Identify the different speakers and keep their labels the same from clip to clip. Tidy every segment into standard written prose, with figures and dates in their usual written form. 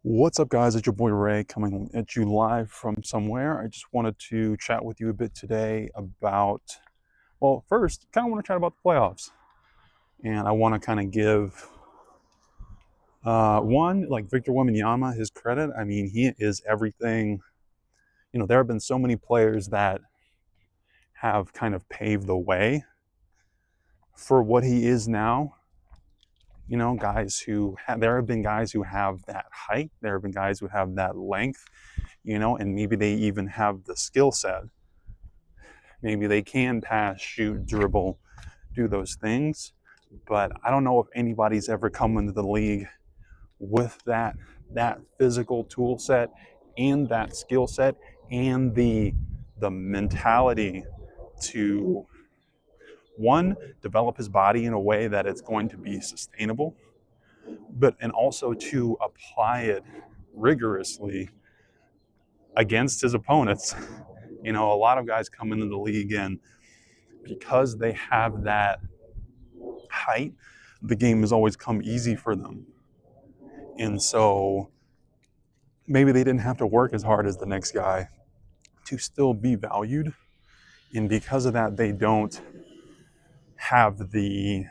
Speaker 1: What's up, guys? It's your boy Ray coming at you live from somewhere. I just wanted to chat with you a bit today about, well, first, kind of want to chat about the playoffs. And I want to kind of give one, like Victor Wembanyama, his credit. I mean, he is everything. There have been so many players that have kind of paved the way for what he is now. There have been guys who have that height, there have been guys who have that length, and maybe they even have the skill set. Maybe they can pass, shoot, dribble, do those things. But I don't know if anybody's ever come into the league with that physical tool set and that skill set and the mentality to one, develop his body in a way that it's going to be sustainable, and also to apply it rigorously against his opponents. A lot of guys come into the league, and because they have that height, the game has always come easy for them. And so maybe they didn't have to work as hard as the next guy to still be valued. And because of that, they don't have the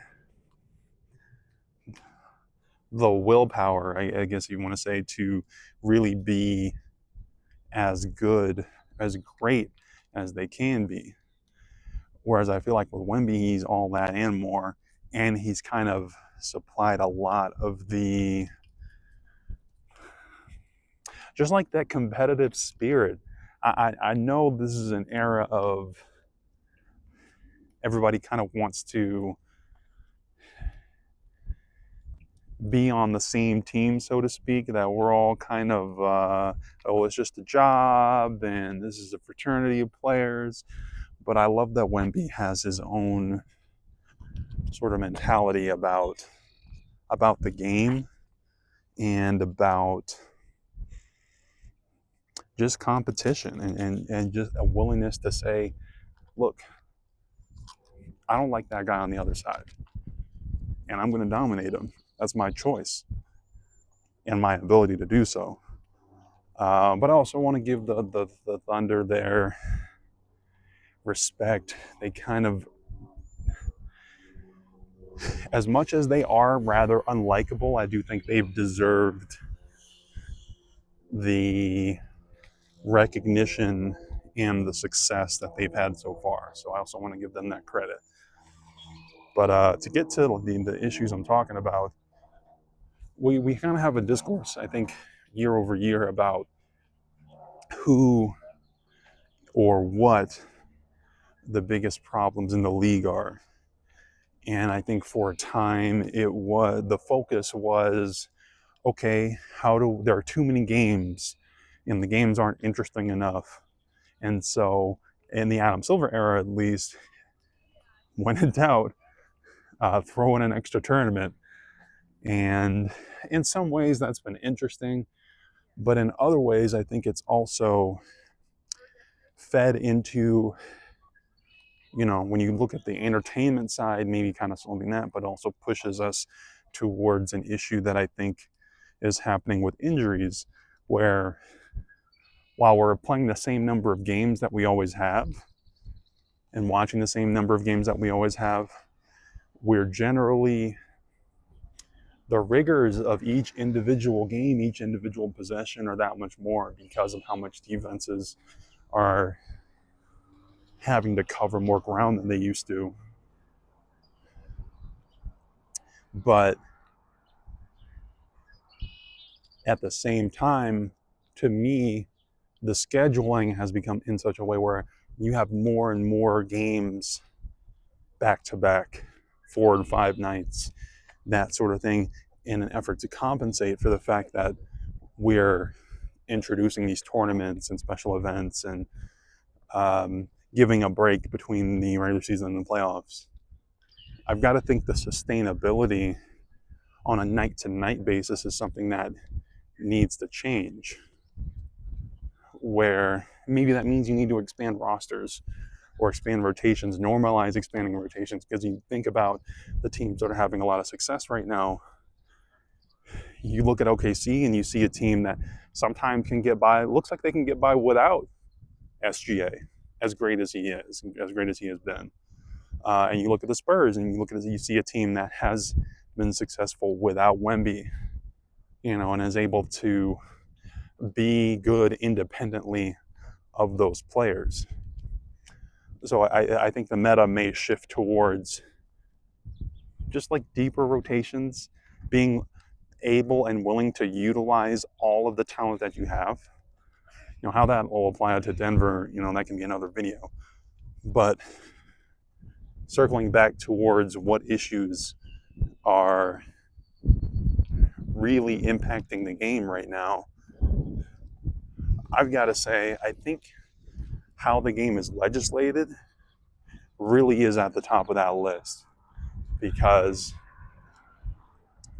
Speaker 1: willpower, I guess you want to say, to really be as good, as great as they can be. Whereas I feel like with Wemby, he's all that and more. And he's kind of supplied a lot of just like that competitive spirit. I know this is an era of everybody kind of wants to be on the same team, so to speak, that we're all kind of, oh, it's just a job and this is a fraternity of players. But I love that Wemby has his own sort of mentality about the game and about just competition and just a willingness to say, look, I don't like that guy on the other side, and I'm going to dominate him. That's my choice and my ability to do so. But I also want to give the Thunder their respect. They kind of, as much as they are rather unlikable, I do think they've deserved the recognition and the success that they've had so far. So I also want to give them that credit. But to get to the issues I'm talking about, we kind of have a discourse, I think, year over year about who or what the biggest problems in the league are. And I think for a time the focus was, okay, there are too many games and the games aren't interesting enough. And so in the Adam Silver era, at least, when in doubt, throw in an extra tournament. And in some ways that's been interesting, but in other ways I think it's also fed into, when you look at the entertainment side, maybe kind of solving that, but also pushes us towards an issue that I think is happening with injuries, where while we're playing the same number of games that we always have and watching the same number of games that we always have, we're generally, the rigors of each individual game, each individual possession are that much more because of how much defenses are having to cover more ground than they used to. But at the same time, to me, the scheduling has become in such a way where you have more and more games back to back, 4 and 5 nights, that sort of thing, in an effort to compensate for the fact that we're introducing these tournaments and special events and giving a break between the regular season and the playoffs. I've got to think the sustainability on a night-to-night basis is something that needs to change, where maybe that means you need to expand rosters or expand rotations, normalize expanding rotations, because you think about the teams that are having a lot of success right now, you look at OKC and you see a team that sometimes can get by, looks like they can get by without SGA, as great as he is, as great as he has been. And you look at the Spurs and you see a team that has been successful without Wemby, and is able to be good independently of those players. So I think the meta may shift towards just like deeper rotations, being able and willing to utilize all of the talent that you have. How that will apply to Denver, that can be another video. But circling back towards what issues are really impacting the game right now, I've got to say, I think how the game is legislated really is at the top of that list. Because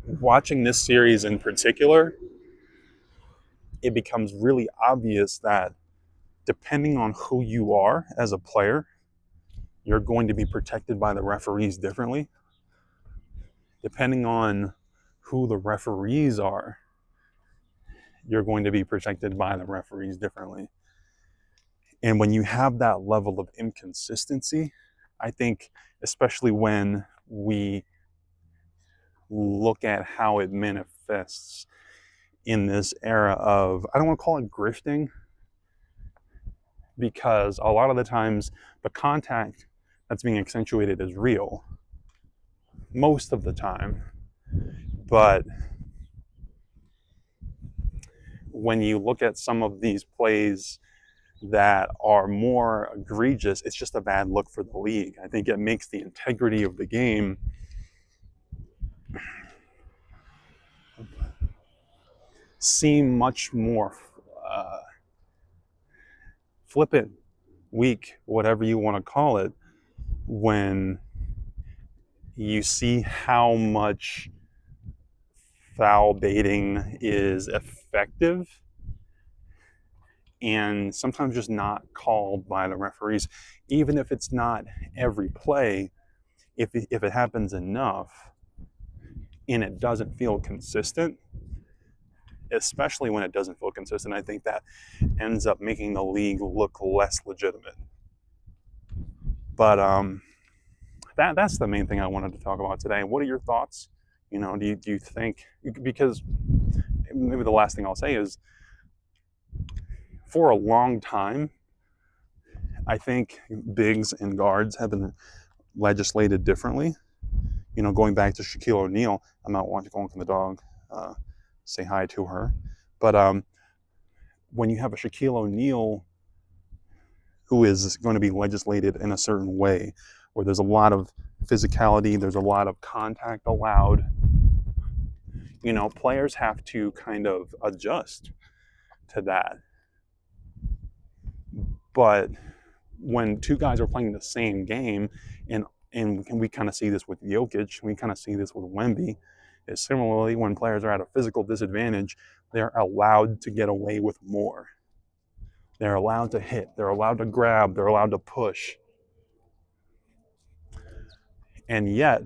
Speaker 1: watching this series in particular, it becomes really obvious that depending on who you are as a player, you're going to be protected by the referees differently. Depending on who the referees are, you're going to be protected by the referees differently. And when you have that level of inconsistency, I think, especially when we look at how it manifests in this era of, I don't want to call it grifting, because a lot of the times the contact that's being accentuated is real, most of the time. But when you look at some of these plays that are more egregious, it's just a bad look for the league. I think it makes the integrity of the game seem much more flippant, weak, whatever you want to call it, when you see how much foul baiting is effective and sometimes just not called by the referees. Even if it's not every play, if it happens enough and it doesn't feel consistent, especially when it doesn't feel consistent, I think that ends up making the league look less legitimate. But that's the main thing I wanted to talk about today. What are your thoughts? Do you think, because maybe the last thing I'll say is, for a long time, I think bigs and guards have been legislated differently. Going back to Shaquille O'Neal, I'm not wanting to go from the dog, say hi to her. But when you have a Shaquille O'Neal who is going to be legislated in a certain way, where there's a lot of physicality, there's a lot of contact allowed, players have to kind of adjust to that. But when two guys are playing the same game, and we kind of see this with Jokic, we kind of see this with Wemby, is similarly when players are at a physical disadvantage, they're allowed to get away with more. They're allowed to hit, they're allowed to grab, they're allowed to push. And yet,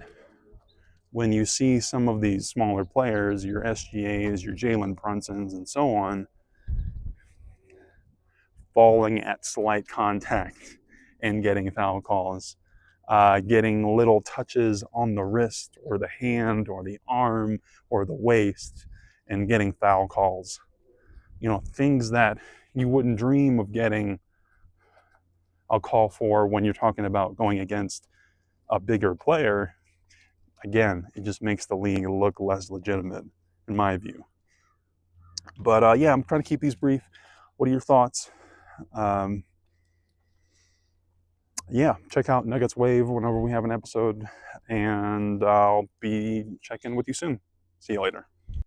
Speaker 1: when you see some of these smaller players, your SGAs, your Jalen Brunsons, and so on, falling at slight contact and getting foul calls, getting little touches on the wrist or the hand or the arm or the waist and getting foul calls. Things that you wouldn't dream of getting a call for when you're talking about going against a bigger player. Again, it just makes the league look less legitimate, in my view. But I'm trying to keep these brief. What are your thoughts? Check out Nuggets Wave whenever we have an episode, and I'll be checking with you soon. See you later.